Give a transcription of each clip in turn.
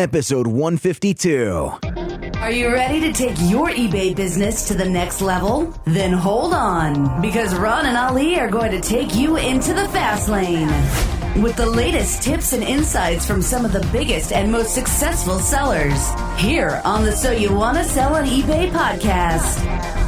episode 152. Are you ready to take your eBay business to the next level? Then hold on, because Ron and Ali are going to take you into the fast lane with the latest tips and insights from some of the biggest and most successful sellers here on the So You Want to Sell on eBay podcast.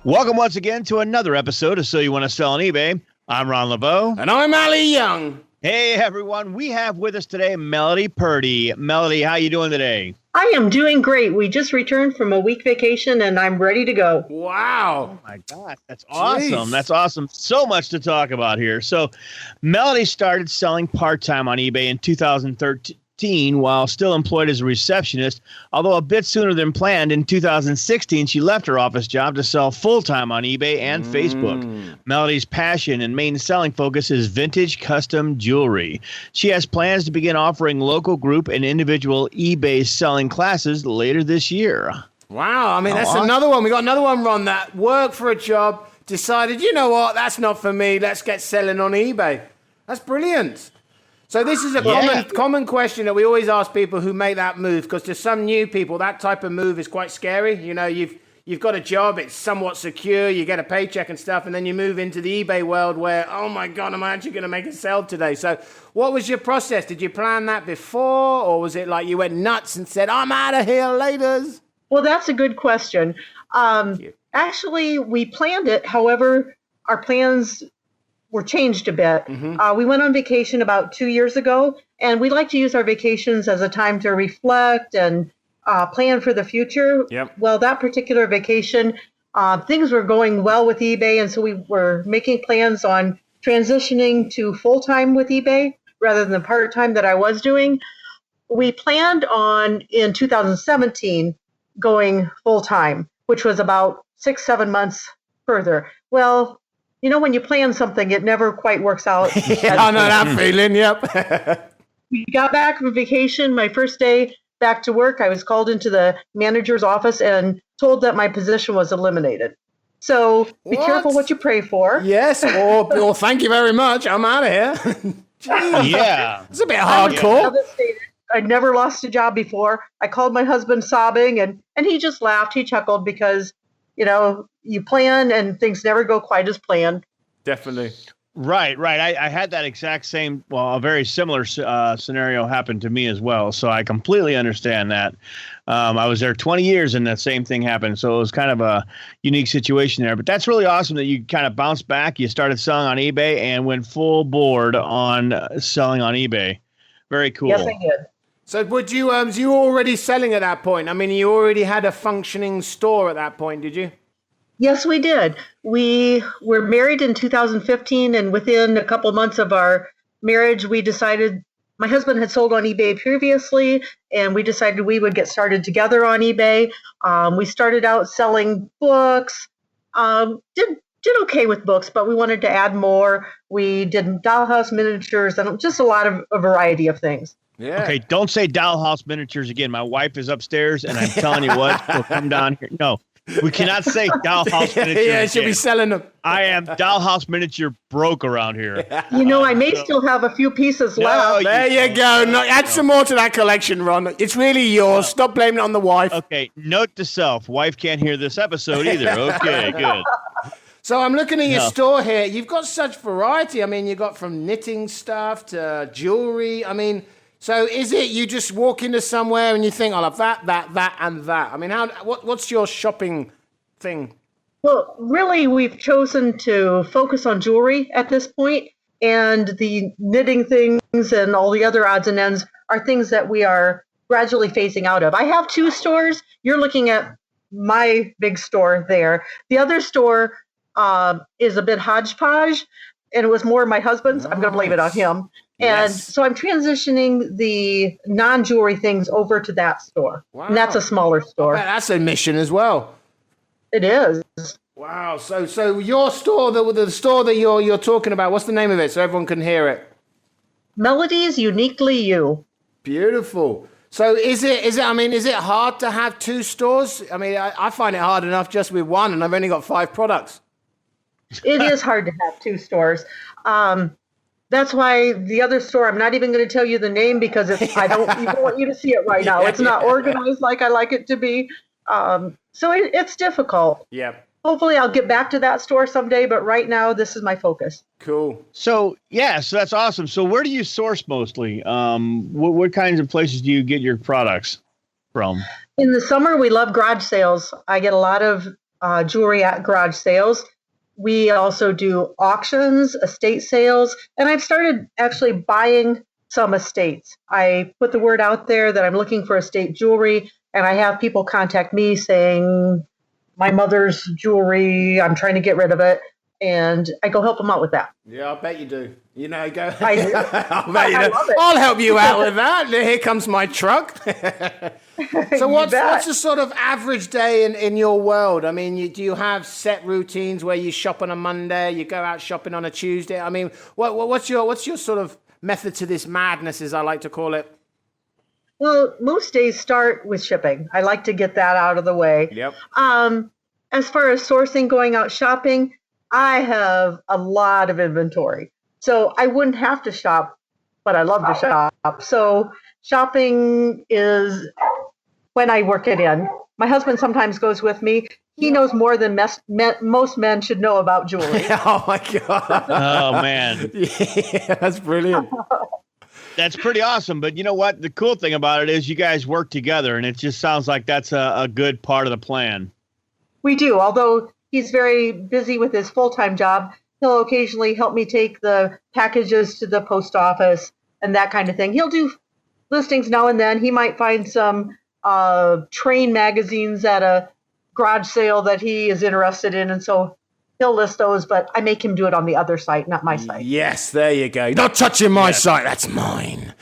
Welcome once again to another episode of So You Want to Sell on eBay. I'm Ron LeBeau. And I'm Ali Young. Hey, everyone. We have with us today Melody Purdy. Melody, how you doing today? I am doing great. We just returned from a week vacation, and I'm ready to go. Wow. Oh, my God. That's awesome. That's awesome. So much to talk about here. So Melody started selling part-time on eBay in 2013. While still employed as a receptionist, although a bit sooner than planned. In 2016, she left her office job to sell full-time on eBay and Facebook. Melody's passion and main selling focus is vintage custom jewelry. She has plans to begin offering local group and individual eBay selling classes later this year. Wow. I mean, that's another one. We got another one, Ron, that worked for a job, decided, you know what, that's not for me. Let's get selling on eBay. That's brilliant. So this is a common question that we always ask people who make that move, because to some new people, that type of move is quite scary. You know, you've got a job, it's somewhat secure, you get a paycheck and stuff, and then you move into the eBay world where, oh my God, am I actually going to make a sale today? So what was your process? Did you plan that before, or was it like you went nuts and said, I'm out of here, laters? Well, that's a good question. Actually, we planned it. However, our plans were changed a bit. We went on vacation about 2 years ago, and we like to use our vacations as a time to reflect and plan for the future. Yep. Well, that particular vacation, things were going well with eBay, and so we were making plans on transitioning to full-time with eBay rather than the part-time that I was doing. We planned on, in 2017, going full-time, which was about 6-7 months further. Well, you know, when you plan something, it never quite works out. I know that feeling, yep. We got back from vacation. My first day back to work, I was called into the manager's office and told that my position was eliminated. So be careful what you pray for. Yes, or thank you very much. I'm out of here. Yeah. It's a bit hardcore. I'd never lost a job before. I called my husband sobbing, and he just laughed. He chuckled because, you know, you plan and things never go quite as planned. Definitely. Right. I had that exact same, a very similar scenario happened to me as well. So I completely understand that. I was there 20 years and that same thing happened. So it was kind of a unique situation there. But that's really awesome that you kind of bounced back. You started selling on eBay and went full board on selling on eBay. Very cool. Yes, I did. So was you already selling at that point? I mean, you already had a functioning store at that point, did you? Yes, we did. We were married in 2015, and within a couple months of our marriage, we decided, my husband had sold on eBay previously, and we decided we would get started together on eBay. We started out selling books, did okay with books, but we wanted to add more. We did dollhouse miniatures and just a variety of things. Yeah. Okay, don't say dollhouse miniatures again. My wife is upstairs, and I'm telling you what, she'll come down here. No, we cannot say dollhouse miniatures. Yeah, she'll be selling them. I am dollhouse miniature broke around here. You know, I may still have a few pieces left. There you go. No, add some more to that collection, Ron. It's really yours. Stop blaming it on the wife. Okay, note to self, wife can't hear this episode either. Okay, good. So I'm looking at your store here. You've got such variety. I mean, you've got from knitting stuff to jewelry. I mean, so is it you just walk into somewhere and you think, I'll have that, and that? I mean, what's your shopping thing? Well, really, we've chosen to focus on jewelry at this point, and the knitting things and all the other odds and ends are things that we are gradually phasing out of. I have 2 stores. You're looking at my big store there. The other store is a bit hodgepodge, and it was more my husband's. I'm going to blame it on him. And so I'm transitioning the non-jewelry things over to that store. Wow. And that's a smaller store. That's a mission as well. It is. Wow. So your store, the store that you're talking about, what's the name of it so everyone can hear it? Melodies Uniquely You. Beautiful. So is it, I mean, is it hard to have 2 stores? I mean, I find it hard enough just with one, and I've only got 5 products. It is hard to have 2 stores. That's why the other store, I'm not even going to tell you the name because I don't even want you to see it right now. It's not organized like I like it to be. So it's difficult. Yeah. Hopefully I'll get back to that store someday, but right now this is my focus. Cool. So that's awesome. So where do you source mostly? What kinds of places do you get your products from? In the summer, we love garage sales. I get a lot of jewelry at garage sales. We also do auctions, estate sales, and I've started actually buying some estates. I put the word out there that I'm looking for estate jewelry, and I have people contact me saying, my mother's jewelry, I'm trying to get rid of it, and I go help them out with that. Yeah, I bet you do. You know, go. I do. I bet you I do. love it. I'll help you out with that. Here comes my truck. So what's the sort of average day in your world? I mean, do you have set routines where you shop on a Monday, you go out shopping on a Tuesday? I mean, what's your sort of method to this madness, as I like to call it? Well, most days start with shipping. I like to get that out of the way. Yep. As far as sourcing, going out shopping, I have a lot of inventory. So I wouldn't have to shop, but I love to shop. So shopping is when I work it in. My husband sometimes goes with me. He knows more than most men should know about jewelry. Oh, my God. Oh, man. Yeah, that's brilliant. That's pretty awesome. But you know what? The cool thing about it is you guys work together, and it just sounds like that's a good part of the plan. We do. Although he's very busy with his full-time job, he'll occasionally help me take the packages to the post office and that kind of thing. He'll do listings now and then. He might find some train magazines at a garage sale that he is interested in, and so he'll list those, but I make him do it on the other site, not my site. Yes, there you go. Not touching my site. That's mine.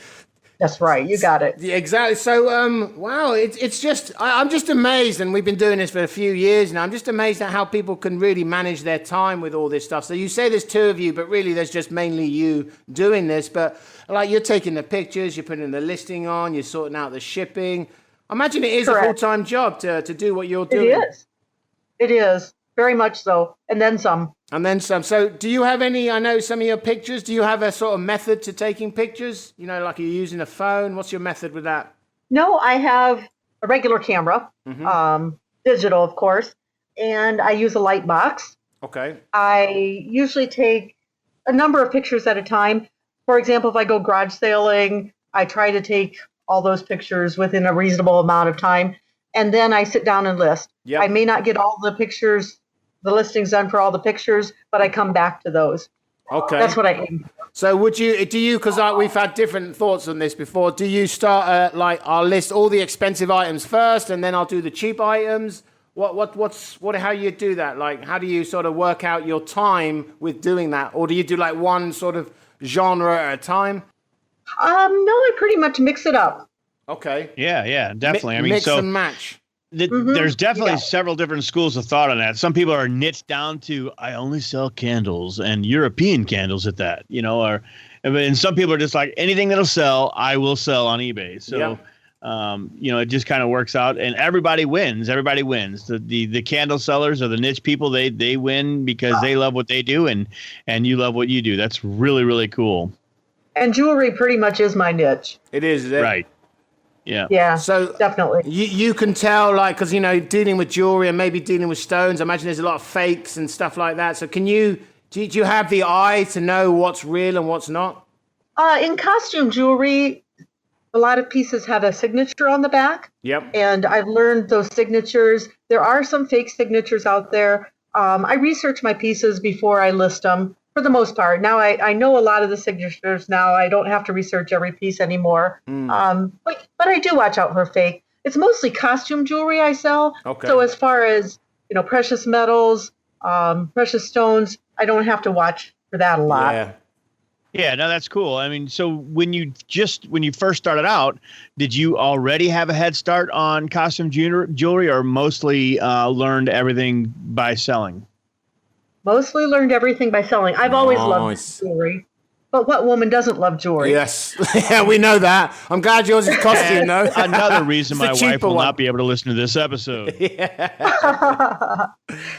That's right. You got it. Yeah, exactly. So, wow, it's just, I'm just amazed, and we've been doing this for a few years now. I'm just amazed at how people can really manage their time with all this stuff. So you say there's 2 of you, but really there's just mainly you doing this. But like, you're taking the pictures, you're putting the listing on, you're sorting out the shipping. I imagine it is Correct. a full-time job to do what you're doing. It is. It is. Very much so. And then some. And then some. So do you have any, I know some of your pictures, do you have a sort of method to taking pictures? You know, like you're using a phone. What's your method with that? No, I have a regular camera, digital, of course, and I use a lightbox. Okay. I usually take a number of pictures at a time. For example, if I go garage sailing, I try to take all those pictures within a reasonable amount of time. And then I sit down and list. Yep. I may not get all the pictures, the listings done for all the pictures, but I come back to those. Okay. That's what I aim for. So do you, because we've had different thoughts on this before, do you start I'll list all the expensive items first and then I'll do the cheap items? How you do that? Like, how do you sort of work out your time with doing that? Or do you do like one sort of genre at a time? No, I pretty much mix it up. Okay. Yeah, definitely. Mix and match. There's definitely several different schools of thought on that. Some people are niche down to, I only sell candles and European candles at that, and some people are just like, anything that'll sell, I will sell on eBay. So, it just kind of works out, and everybody wins. Everybody wins. The candle sellers or the niche people, they win because they love what they do, and you love what you do. That's really, really cool. And jewelry pretty much is my niche. It is, is it? Right. Yeah. Yeah. So definitely. You can tell, like, because dealing with jewelry and maybe dealing with stones, I imagine there's a lot of fakes and stuff like that. So do you have the eye to know what's real and what's not? In costume jewelry, a lot of pieces have a signature on the back. Yep. And I've learned those signatures. There are some fake signatures out there. I research my pieces before I list them. For the most part. Now I know a lot of the signatures now. I don't have to research every piece anymore. But I do watch out for fake. It's mostly costume jewelry I sell. Okay. So as far as, precious metals, precious stones, I don't have to watch for that a lot. Yeah. Yeah, no, that's cool. I mean, so when you first started out, did you already have a head start on costume jewelry or mostly learned everything by selling? Mostly learned everything by selling. I've always loved jewelry. But what woman doesn't love jewelry? Yes. Yeah, we know that. I'm glad yours is costume, though. Another reason my It's wife the will cheaper not be able to listen to this episode.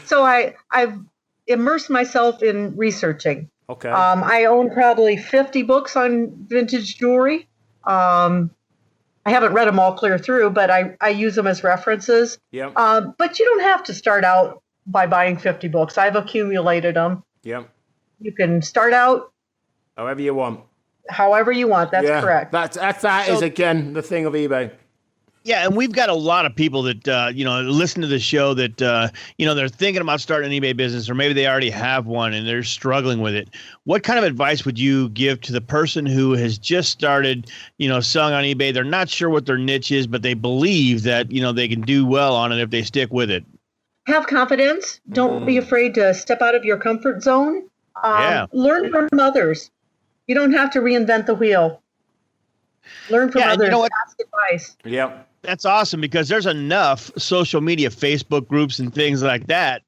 So I've immersed myself in researching. Okay. I own probably 50 books on vintage jewelry. I haven't read them all clear through, but I use them as references. Yep. But you don't have to start out by buying 50 books. I've accumulated them. Yep. You can start out However you want. however you want. That's correct. That is, again, the thing of eBay. Yeah, and we've got a lot of people that listen to the show that they're thinking about starting an eBay business, or maybe they already have one and they're struggling with it. What kind of advice would you give to the person who has just started, selling on eBay? They're not sure what their niche is, but they believe that they can do well on it if they stick with it. Have confidence. Don't be afraid to step out of your comfort zone. Learn from others. You don't have to reinvent the wheel. Learn from others. Ask advice. Yep. That's awesome, because there's enough social media, Facebook groups and things like that,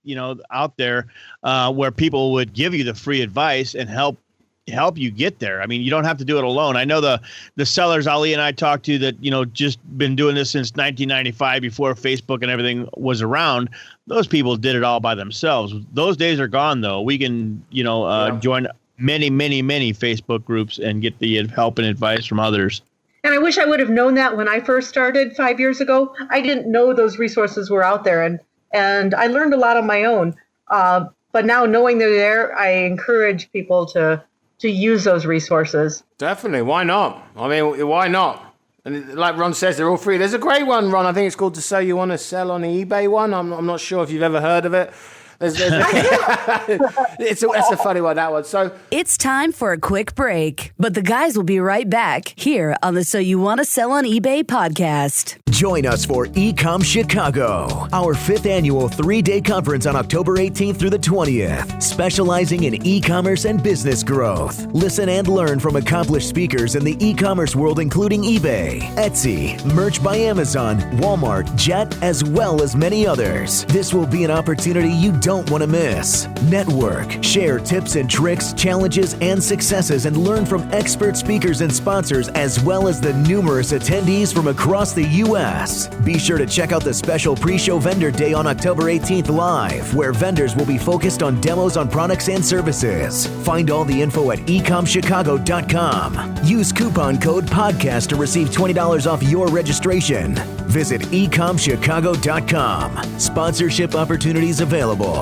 out there where people would give you the free advice and help you get there. I mean, you don't have to do it alone. I know the sellers Ali and I talked to that, just been doing this since 1995 before Facebook and everything was around. Those people did it all by themselves. Those days are gone, though. We can, join many, many, many Facebook groups and get the help and advice from others. And I wish I would have known that when I first started 5 years ago. I didn't know those resources were out there, and I learned a lot on my own. But now knowing they're there, I encourage people to use those resources. Definitely. Why not? I mean, why not? And like Ron says, they're all free. There's a great one, Ron. I think it's called the So You Want to Sell on eBay one. I'm not sure if you've ever heard of it. That's a funny one, that one. So It's time for a quick break, but the guys will be right back here on the So You Want to Sell on eBay podcast. Join us for eCom Chicago, our 5th annual 3-day conference on October 18th through the 20th, specializing in e-commerce and business growth. Listen and learn from accomplished speakers in the e-commerce world, including eBay, Etsy, Merch by Amazon, Walmart, Jet, as well as many others. This will be an opportunity you don't want to miss. Network, share tips and tricks, challenges, and successes, and learn from expert speakers and sponsors, as well as the numerous attendees from across the U.S. Be sure to check out the special pre-show vendor day on October 18th live, where vendors will be focused on demos on products and services. Find all the info at ecomchicago.com. Use coupon code podcast to receive $20 off your registration. Visit ecomchicago.com. Sponsorship opportunities available.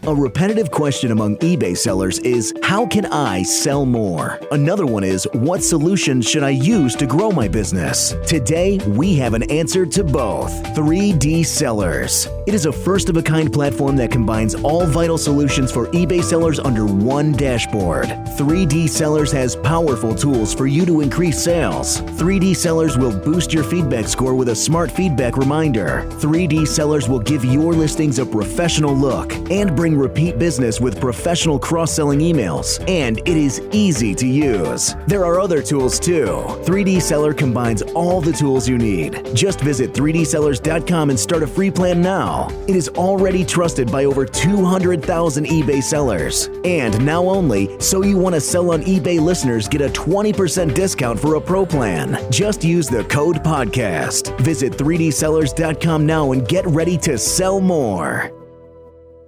A repetitive question among eBay sellers is, how can I sell more? Another one is, what solutions should I use to grow my business? Today, we have an answer to both. 3D Sellers. It is a first-of-a-kind platform that combines all vital solutions for eBay sellers under one dashboard. 3D Sellers has powerful tools for you to increase sales. 3D Sellers will boost your feedback score with a smart feedback reminder. 3D Sellers will give your listings a professional look and bring repeat business with professional cross-selling emails, and it is easy to use. There are other tools too. 3D Seller combines all the tools you need. Just visit 3dsellers.com and start a free plan now. It is already trusted by over 200,000 eBay sellers. And now only So You Want to Sell on eBay listeners get a 20% discount for a pro plan. Just use the code podcast. Visit 3dsellers.com now and get ready to sell more.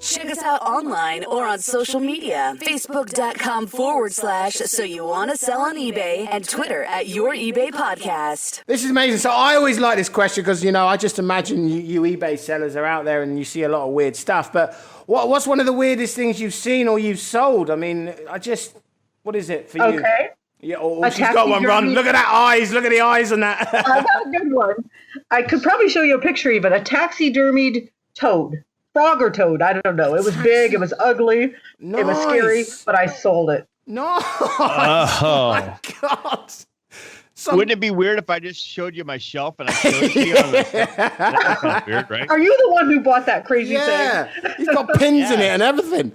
Check us out online or on social media. Facebook.com/So You Want to Sell on eBay and Twitter at Your eBay Podcast. this is amazing. So I always like this question because, I just imagine you eBay sellers are out there and you see a lot of weird stuff. But what's one of the weirdest things you've seen or you've sold? I mean, what is it for you? Okay. Yeah, she's got one, Ron. Look at that eyes. Look at the eyes on that. I got a good one. I could probably show you a picture even. A taxidermied toad. Frog or toad, I don't know. It was big, it was ugly, Nice. It was scary, but I sold it. No. Oh, my God. Wouldn't it be weird if I just showed you my shelf and I showed it to you? That's kind of weird, right? Are you the one who bought that crazy thing? He's got pins in it and everything.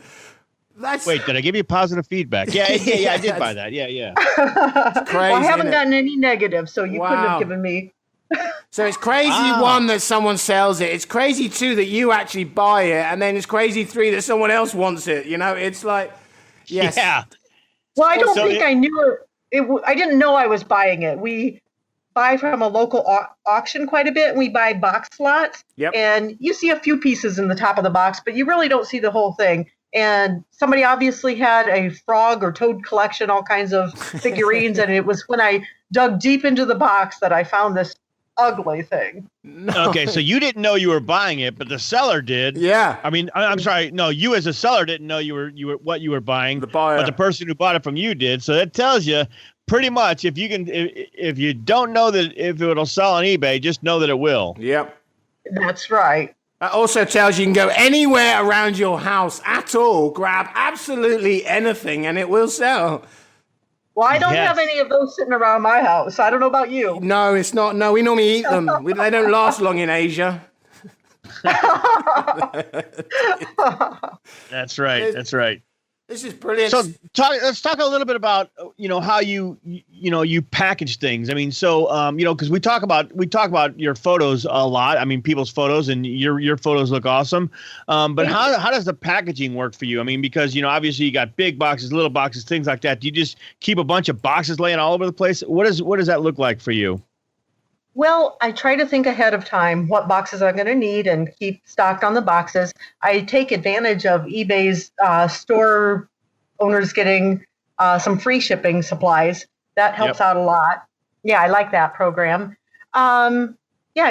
Wait, did I give you positive feedback? Yeah, I did buy that. Yeah. Crazy, Well, I haven't gotten any negative, so you couldn't Wow. have given me. So it's crazy, one, that someone sells it. It's crazy, two, that you actually buy it. And then it's crazy, three, that someone else wants it. You know, it's like, yes. Yeah. Well, I don't think I knew I didn't know I was buying it. We buy from a local auction quite a bit, and we buy box lots. Yep. And you see a few pieces in the top of the box, but you really don't see the whole thing. And somebody obviously had a frog or toad collection, all kinds of figurines. And it was when I dug deep into the box that I found this ugly thing. No. Okay, so you didn't know you were buying it, but the seller did. Yeah. I mean, I'm sorry. No, you as a seller didn't know you were what you were buying. The buyer. But the person who bought it from you did. So that tells you pretty much if you don't know that if it'll sell on eBay, just know that it will. Yep. That's right. That also tells you can go anywhere around your house at all, grab absolutely anything, and it will sell. Well, I don't have any of those sitting around my house. I don't know about you. No, it's not. No, we normally eat them. They don't last long in Asia. That's right. That's right. This is brilliant. So let's talk a little bit about how you package things. I mean, so because we talk about your photos a lot. I mean, people's photos, and your photos look awesome. But how does the packaging work for you? I mean, because obviously you got big boxes, little boxes, things like that. Do you just keep a bunch of boxes laying all over the place? What does that look like for you? Well, I try to think ahead of time what boxes I'm going to need and keep stocked on the boxes. I take advantage of eBay's store owners getting some free shipping supplies. That helps out a lot. Yeah, I like that program. I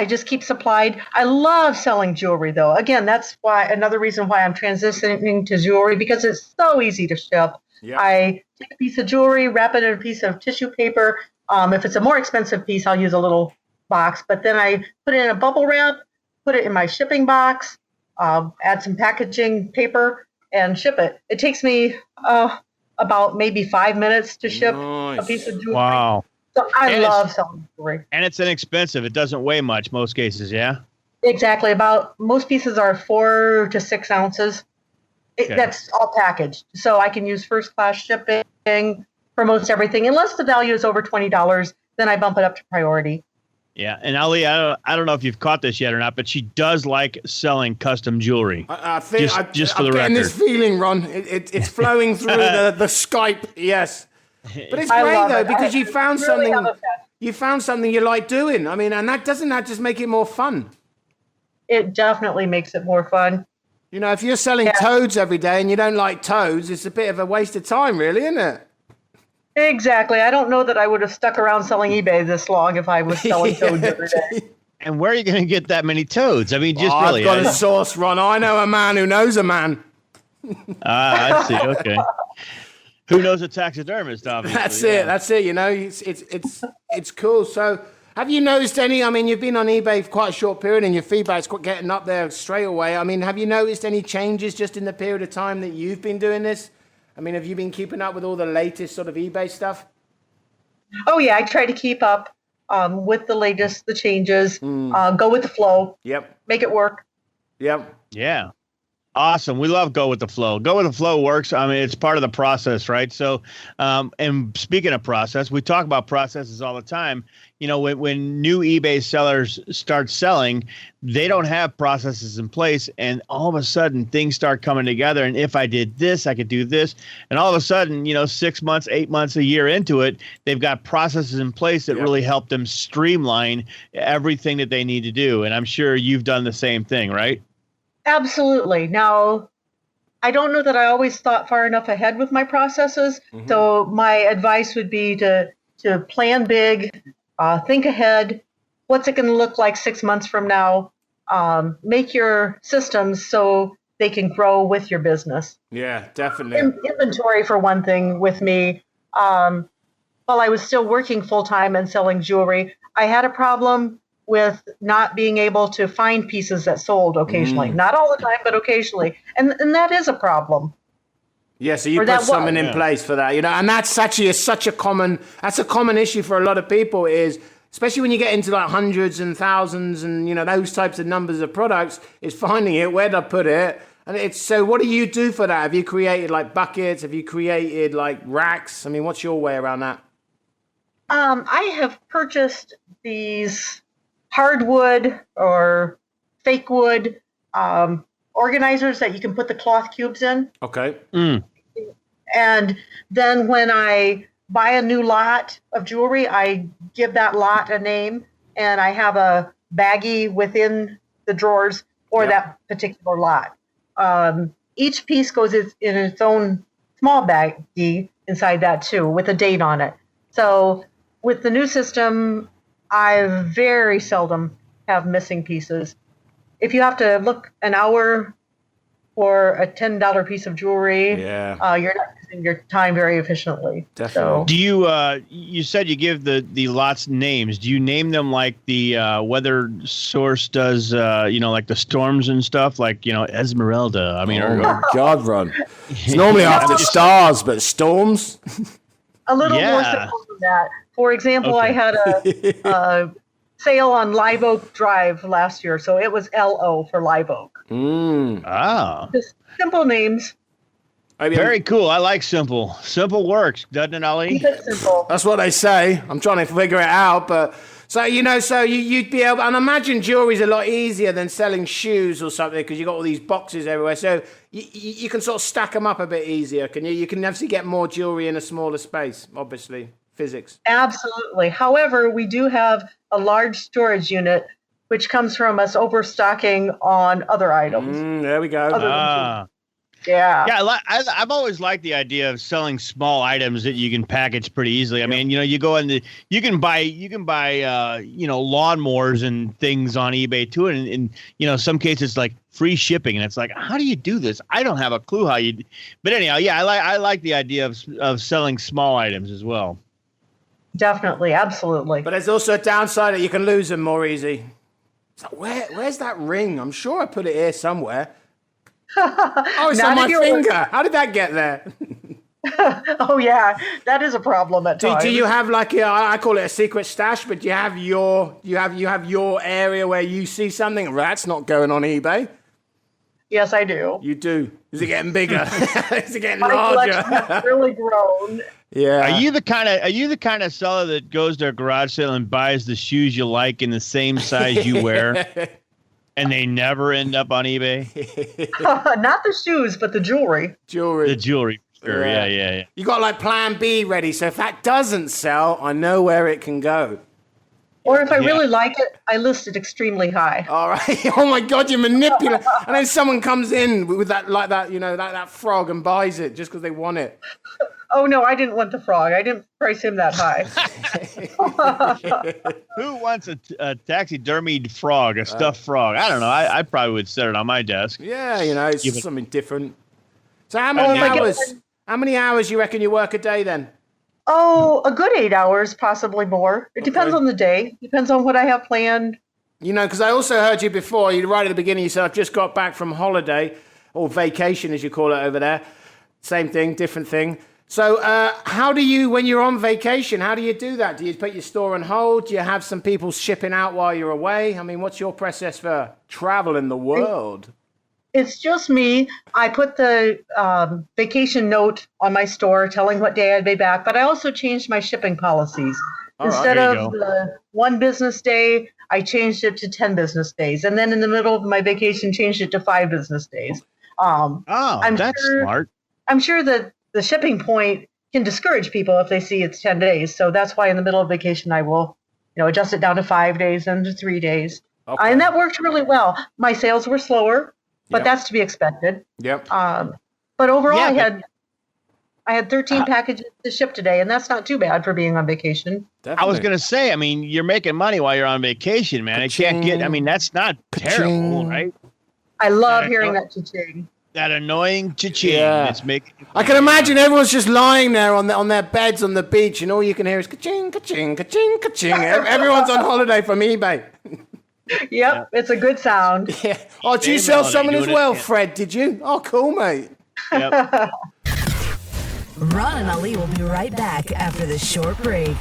just keep supplied. I love selling jewelry, though. Again, that's another reason why I'm transitioning to jewelry, because it's so easy to ship. Yep. I take a piece of jewelry, wrap it in a piece of tissue paper. If it's a more expensive piece, I'll use a little box, but then I put it in a bubble wrap, put it in my shipping box, add some packaging paper, and ship it. It takes me about maybe 5 minutes to ship a piece of jewelry. Wow. So I love selling jewelry. And it's inexpensive. It doesn't weigh much most cases, yeah? Exactly. Most pieces are 4 to 6 ounces. That's all packaged. So I can use first class shipping for most everything. Unless the value is over $20, then I bump it up to priority. Yeah, and Ali, I don't know if you've caught this yet or not, but she does like selling custom jewelry. I think just for the record. I'm getting this feeling, Ron. It's flowing through the Skype. Yes, but it's great though, because you found something. You found something you like doing. I mean, and doesn't that just make it more fun? It definitely makes it more fun. If you're selling toads every day and you don't like toads, it's a bit of a waste of time, really, isn't it? Exactly. I don't know that I would have stuck around selling eBay this long if I was selling toads every day. And where are you going to get that many toads? I mean, just really. I've got a source, Ron. I know a man who knows a man. I see. Okay. Who knows a taxidermist, obviously. That's it. It's cool. So have you noticed any, I mean, you've been on eBay for quite a short period and your feedback's getting up there straight away. I mean, have you noticed any changes just in the period of time that you've been doing this? I mean, have you been keeping up with all the latest sort of eBay stuff? Oh, yeah. I try to keep up with the changes, go with the flow. Yep. Make it work. Yep. Yeah. Awesome. We love Go With The Flow. Go With The Flow works. I mean, it's part of the process, right? So, and speaking of process, we talk about processes all the time. When new eBay sellers start selling, they don't have processes in place. And all of a sudden, things start coming together. And if I did this, I could do this. And all of a sudden, 6 months, 8 months, a year into it, they've got processes in place that really help them streamline everything that they need to do. And I'm sure you've done the same thing, right? Absolutely. Now, I don't know that I always thought far enough ahead with my processes. Mm-hmm. So my advice would be to plan big, think ahead. What's it going to look like 6 months from now? Make your systems so they can grow with your business. Yeah, definitely. Inventory, for one thing, with me. While I was still working full-time and selling jewelry, I had a problem with not being able to find pieces that sold occasionally. Not all the time, but occasionally. And that is a problem. Yeah, so you put something in place for that, and that's actually such a common issue for a lot of people, is especially when you get into like hundreds and thousands and those types of numbers of products, is finding it, where to put it. And so what do you do for that? Have you created like buckets? Have you created like racks? I mean, what's your way around that? I have purchased these hardwood or fake wood organizers that you can put the cloth cubes in. Okay. And then when I buy a new lot of jewelry, I give that lot a name, and I have a baggie within the drawers for that particular lot. Each piece goes in its own small baggie inside that too, with a date on it. So with the new system, I very seldom have missing pieces. If you have to look an hour for a $10 piece of jewelry, you're not using your time very efficiently. Definitely. So, Do you, you said you give the lots names. Do you name them like the weather source does, like the storms and stuff, like, Esmeralda? I mean, my God, Ron. It's normally after stars, but storms? a little more simple than that. For example, I had a sale on Live Oak Drive last year, so it was LO for Live Oak. Just simple names. Very cool. I like simple. Simple works, doesn't it, Ali? Keep it simple. That's what they say. I'm trying to figure it out, but so you'd be able, and imagine jewelry's a lot easier than selling shoes or something because you got all these boxes everywhere. So you can sort of stack them up a bit easier. Can you? You can obviously get more jewelry in a smaller space. Obviously, physics. Absolutely. However, we do have a large storage unit, which comes from us overstocking on other items. There we go. Yeah, I've always liked the idea of selling small items that you can package pretty easily. I mean, you go in you can buy lawnmowers and things on eBay too, and in some cases like free shipping, and it's like, how do you do this? I don't have a clue how you. But anyhow, I like the idea of selling small items as well. definitely, absolutely. But there's also a downside that you can lose them more easy. It's like, where's that ring? I'm sure I put it here somewhere. Oh, it's on my finger. How did that get there? Oh, yeah. That is a problem at times. Do you have like I call it a secret stash, but do you have your area where you see something? That's not going on eBay. Yes, I do. You do. Is it getting bigger? Is it getting My larger? collection has really grown. Yeah. Are you the kind of seller that goes to a garage sale and buys the shoes you like in the same size you wear? And they never end up on eBay? Not the shoes, but the jewelry. The jewelry, sure. Yeah. You got like plan B ready, so if that doesn't sell, I know where it can go. Or if I really like it, I list it extremely high. All right. Oh my God, you manipulate. And then someone comes in with that, like that, that frog and buys it just because they want it. Oh no, I didn't want the frog. I didn't price him that high. Who wants a taxidermied frog, a stuffed frog? I don't know. I probably would set it on my desk. Yeah, it's something different. So how many hours you reckon you work a day then? Oh, a good 8 hours, possibly more. It depends on the day. Depends on what I have planned. Because I also heard you before, right at the beginning, you said, I've just got back from holiday, or vacation as you call it over there. Same thing, different thing. So how do you, when you're on vacation, how do you do that? Do you put your store on hold? Do you have some people shipping out while you're away? I mean, what's your process for traveling the world? It's just me. I put the vacation note on my store telling what day I'd be back, but I also changed my shipping policies. Instead of the 1 business day, I changed it to 10 business days. And then in the middle of my vacation, changed it to 5 business days. That's smart. I'm sure that the shipping point can discourage people if they see it's 10 days. So that's why in the middle of vacation, I will, adjust it down to 5 days and to 3 days. Okay. And that worked really well. My sales were slower, but that's to be expected. Yep. But overall, I had 13 packages to ship today, and that's not too bad for being on vacation. Definitely. I was going to say, you're making money while you're on vacation, man. It can't get, that's not terrible, right? I love hearing that cha-ching. That annoying cha-ching. Yeah. It's making. I can imagine everyone's just lying there on their beds on the beach, and all you can hear is ka-ching, ka-ching, ka-ching, ka-ching. Everyone's on holiday from eBay. Yep, it's a good sound. Yeah. Oh, did you sell someone as well, Fred? Did you? Oh, cool, mate. Yep. Ron and Ali will be right back after this short break.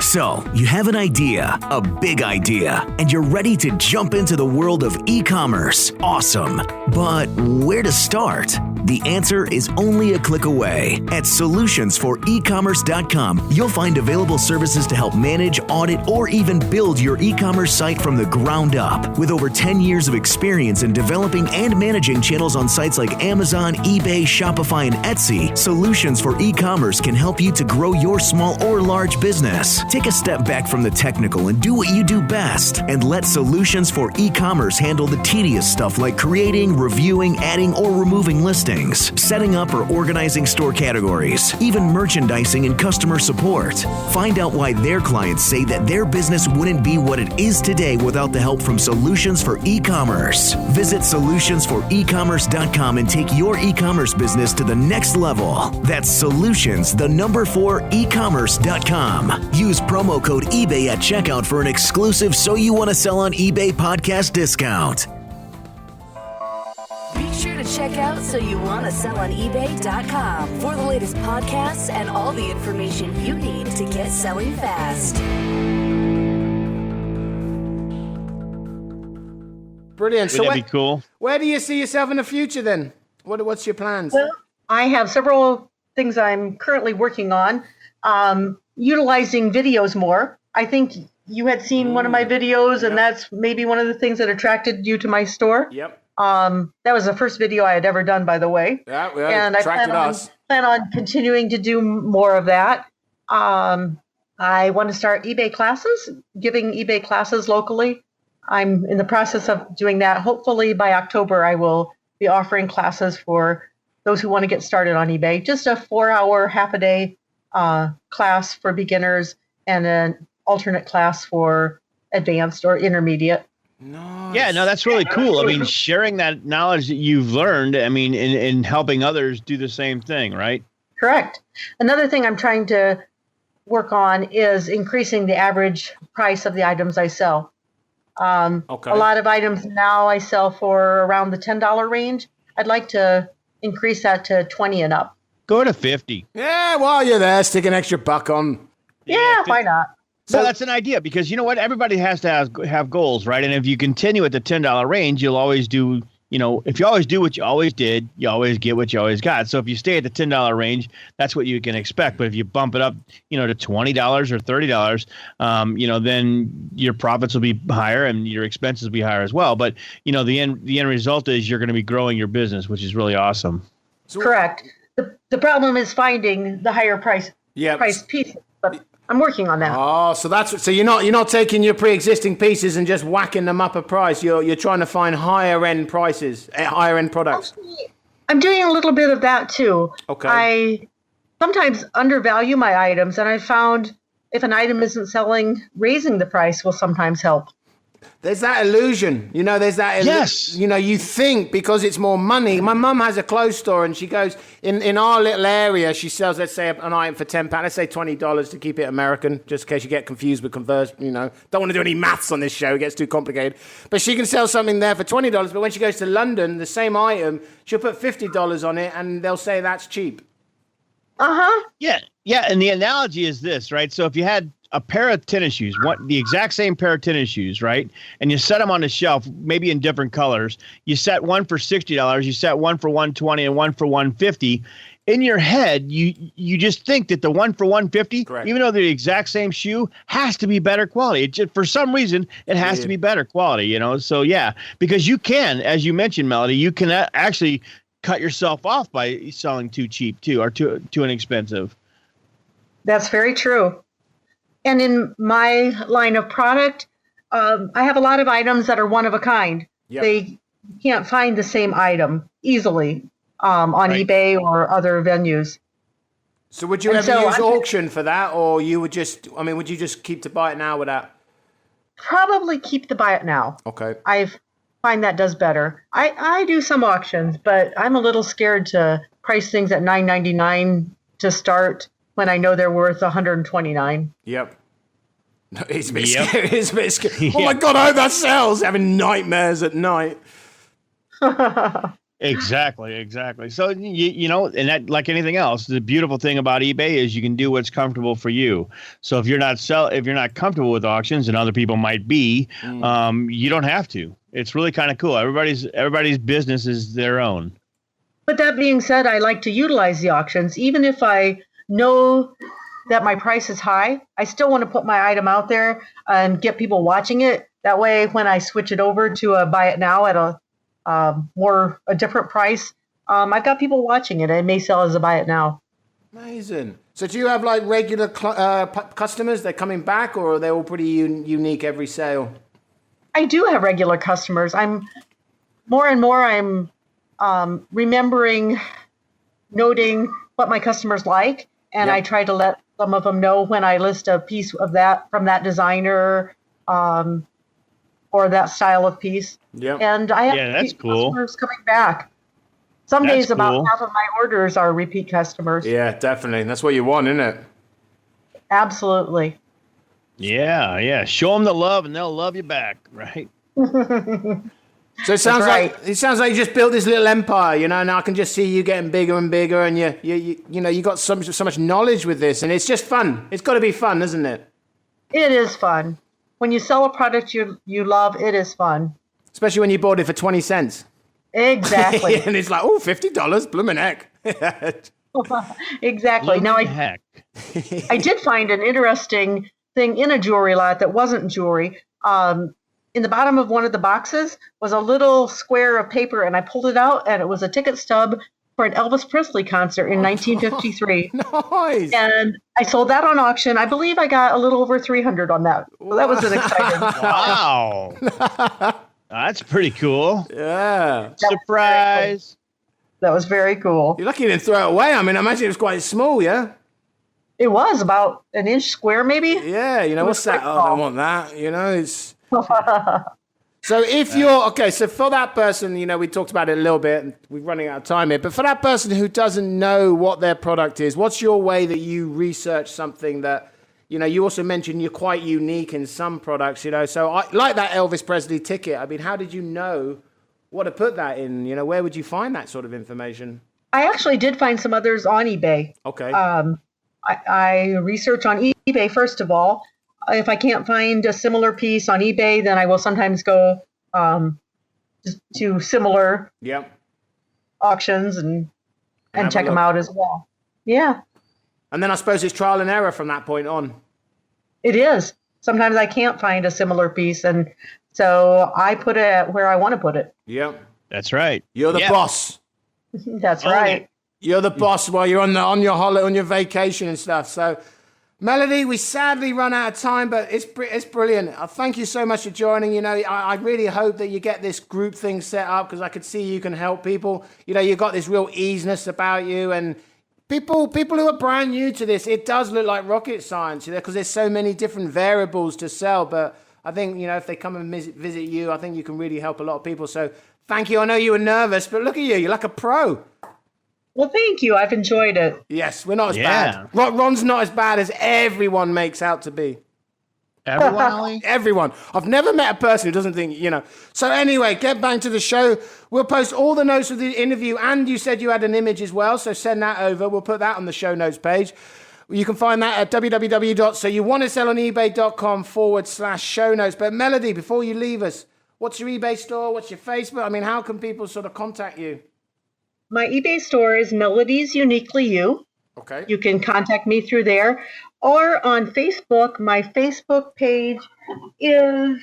So, you have an idea, a big idea, and you're ready to jump into the world of e-commerce. Awesome. But where to start? The answer is only a click away. At solutionsforecommerce.com, you'll find available services to help manage, audit, or even build your e-commerce site from the ground up. With over 10 years of experience in developing and managing channels on sites like Amazon, eBay, Shopify, and Etsy, Solutions for E-commerce can help you to grow your small or large business. Take a step back from the technical and do what you do best, and let Solutions for E-commerce handle the tedious stuff like creating, reviewing, adding, or removing listings, setting up or organizing store categories, even merchandising and customer support. Find out why their clients say that their business wouldn't be what it is today without the help from Solutions for E-commerce. Visit solutionsforecommerce.com and take your e-commerce business to the next level. That's solutions, the number 4, ecommerce.com. Use promo code eBay at checkout for an exclusive So You Want to Sell on eBay podcast discount. Be sure to check out So You Want to Sell on eBay.com for the latest podcasts and all the information you need to get selling fast. Brilliant. Wouldn't that be cool? Where do you see yourself in the future then? What's your plans? Well, I have several things I'm currently working on. Utilizing videos more. I think you had seen one of my videos, and that's maybe one of the things that attracted you to my store. Yep. That was the first video I had ever done, by the way. Yeah, and I plan on continuing to do more of that. I want to start eBay classes, giving eBay classes locally. I'm in the process of doing that. Hopefully by October, I will be offering classes for those who want to get started on eBay. Just a 4-hour, half-a-day class for beginners and an alternate class for advanced or intermediate. Nice. Yeah, no, that's really cool. I mean, sharing that knowledge that you've learned, I mean, in helping others do the same thing, right? Correct. Another thing I'm trying to work on is increasing the average price of the items I sell. Okay. A lot of items now I sell for around the $10 range. I'd like to increase that to 20 and up. Go to 50. Yeah, while you're there, stick an extra buck on. Yeah, why not? So that's an idea, because you know what? Everybody has to have goals, right? And if you continue at the $10 range, you'll always do, if you always do what you always did, you always get what you always got. So if you stay at the $10 range, that's what you can expect. But if you bump it up, to $20 or $30, then your profits will be higher and your expenses will be higher as well. But, the end result is you're going to be growing your business, which is really awesome. Correct. The problem is finding the higher price pieces. But I'm working on that. Oh, so you're not taking your pre-existing pieces and just whacking them up a price. You're trying to find higher end prices, higher end products. I'm doing a little bit of that too. Okay. I sometimes undervalue my items, and I found if an item isn't selling, raising the price will sometimes help. There's that illusion, there's that, yes. You think because it's more money. My mum has a clothes store and she goes in our little area, she sells, let's say an item for £10, let's say $20 to keep it American, just in case you get confused with converse, don't want to do any maths on this show, it gets too complicated. But she can sell something there for $20, but when she goes to London, the same item, she'll put $50 on it and they'll say that's cheap. Uh-huh. Yeah, and the analogy is this, right? So if you had a pair of tennis shoes, the exact same pair of tennis shoes, right? And you set them on the shelf, maybe in different colors. You set one for $60, you set one for $120 and one for $150. In your head, you just think that the one for $150, correct, even though they're the exact same shoe, has to be better quality. It just, for some reason, it has to be better quality, So yeah, because you can, as you mentioned, Melody, you can actually cut yourself off by selling too cheap too, or too inexpensive. That's very true. And in my line of product, I have a lot of items that are one of a kind. Yep. They can't find the same item easily on eBay or other venues. So would you ever use auction for that, or would you just keep to buy it now with that? Probably keep the buy it now. Okay. I find that does better. I do some auctions, but I'm a little scared to price things at $9.99 to start when I know they're worth $129. Yep. It's a bit scary. It's a bit scary. Oh my God, I hope that sells. Having nightmares at night. Exactly. So, and that, like anything else, the beautiful thing about eBay is you can do what's comfortable for you. So if you're not comfortable with auctions, and other people might be, you don't have to. It's really kind of cool. Everybody's business is their own. But that being said, I like to utilize the auctions. Even if I know that my price is high, I still want to put my item out there and get people watching it. That way, when I switch it over to a buy it now at a different price, I've got people watching it. And it may sell as a buy it now. Amazing. So do you have like regular customers? They're coming back, or are they all pretty unique every sale? I do have regular customers. I'm remembering, noting what my customers like, and I try to let some of them know when I list a piece of that from that designer or that style of piece. Yep. And I have that's cool. customers coming back. Some That's days about cool. half of my orders are repeat customers. Yeah, definitely. That's what you want, isn't it? Absolutely. Yeah. Show them the love and they'll love you back, right? So it sounds like you just built this little empire, you know. And I can just see you getting bigger and bigger, and you got so much knowledge with this, and it's just fun. It's got to be fun, isn't it? It is fun. When you sell a product you love, it is fun. Especially when you bought it for 20 cents. Exactly. And it's like, oh, $50, bloomin' heck. Exactly. Now Heck. I did find an interesting thing in a jewelry lot that wasn't jewelry. In the bottom of one of the boxes was a little square of paper, and I pulled it out, and it was a ticket stub for an Elvis Presley concert in 1953. Nice. And I sold that on auction. I believe I got a little over $300 on that. Well, that was an exciting. Wow. That's pretty cool. Yeah. Surprise. That was very cool. You're lucky you didn't throw it away. I mean, I imagine it was quite small, yeah? It was about an inch square, maybe. Yeah, what's that? Oh, I don't want that. It's... So if you're, so for that person, we talked about it a little bit, and we're running out of time here, but for that person who doesn't know what their product is, what's your way that you research something that, you also mentioned you're quite unique in some products, so like that Elvis Presley ticket. I mean, how did you know what to put that in? Where would you find that sort of information? I actually did find some others on eBay. Okay. I research on eBay, first of all. If I can't find a similar piece on eBay, then I will sometimes go to similar auctions and check them out as well. Yeah. And then I suppose it's trial and error from that point on. It is. Sometimes I can't find a similar piece, and so I put it where I want to put it. Yeah. That's right. You're the boss. That's right. You're the boss while you're on your holiday, on your vacation and stuff. So, Melody, we sadly run out of time, but it's brilliant. Thank you so much for joining. I really hope that you get this group thing set up, because I could see you can help people. You've got this real easiness about you, and people who are brand new to this, it does look like rocket science, because there's so many different variables to sell. But I think, if they come and visit you, I think you can really help a lot of people. So thank you. I know you were nervous, but look at you. You're like a pro. Well, thank you. I've enjoyed it. Yes, we're not as bad. Ron's not as bad as everyone makes out to be. Everyone, Ollie? Everyone. I've never met a person who doesn't think, So anyway, get back to the show. We'll post all the notes of the interview, and you said you had an image as well, so send that over. We'll put that on the show notes page. You can find that at www.soyouwantasellonebay.com/show notes. But Melody, before you leave us, what's your eBay store? What's your Facebook? I mean, how can people sort of contact you? My eBay store is Melody's Uniquely You. Okay. You can contact me through there. Or on Facebook, my Facebook page is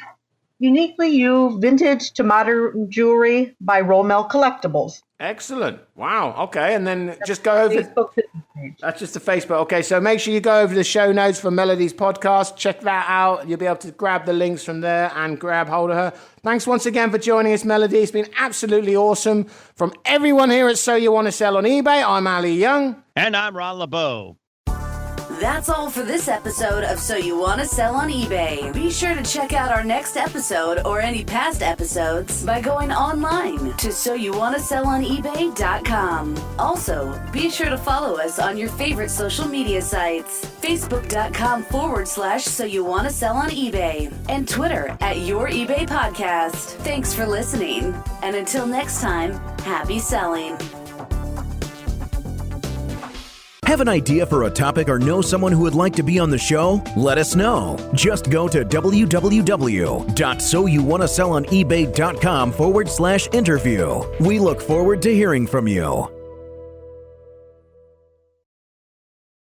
Uniquely You Vintage to Modern Jewelry by Rommel Collectibles. Excellent. Wow. Okay. And then just go over. Facebook page. That's just the Facebook. Okay. So make sure you go over the show notes for Melody's podcast. Check that out. You'll be able to grab the links from there and grab hold of her. Thanks once again for joining us, Melody. It's been absolutely awesome. From everyone here at So You Want to Sell on eBay, I'm Ali Young. And I'm Ron LeBeau. That's all for this episode of So You Want to Sell on eBay. Be sure to check out our next episode or any past episodes by going online to soyouwantasellonebay.com. Also, be sure to follow us on your favorite social media sites, facebook.com/So You Want to Sell on eBay, and Twitter at Your eBay Podcast. Thanks for listening, and until next time, happy selling. Have an idea for a topic or know someone who would like to be on the show? Let us know. Just go to www.soyouwantasellonebay.com/interview. We look forward to hearing from you.